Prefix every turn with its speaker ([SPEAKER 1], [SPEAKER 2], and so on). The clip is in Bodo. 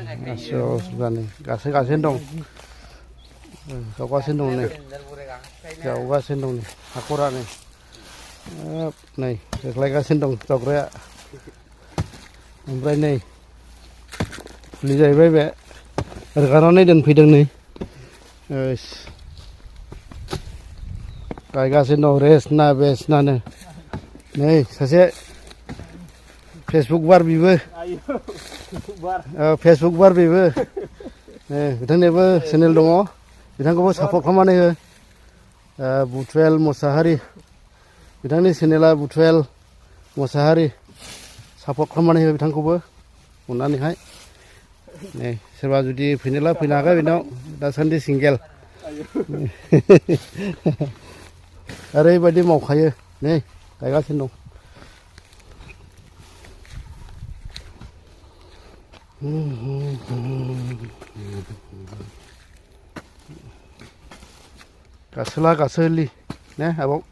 [SPEAKER 1] Aso sebenarnya. Kasih dong. Kau kasih dong nih. Kau kasih dong nih. Akurat nih. Nih, sekali kasih dong cokrea. Ompray nih. Beli jai be. Karena nih dan pidang nih. Yes. Kau kasih dong res na bes na nih. Nih, saya Facebook bar bibe. Facebook bar bibe. Bitangnebo channel dङ बिथांखौबो सापर्ट खालामनानै हो बुथुएल मोसाहारि बिथांनि चेनेला बुथुएल मोसाहारि सापर्ट खालामनानै हो बिथांखौबो अननानैहाय नै सोरबा जुदि फैनोला फैनो हागोन बिनाव दासान्दि सिंगेल ओरैबायदि मावखायो नै गायगासिनो दं Kasela kaseli, ne abang.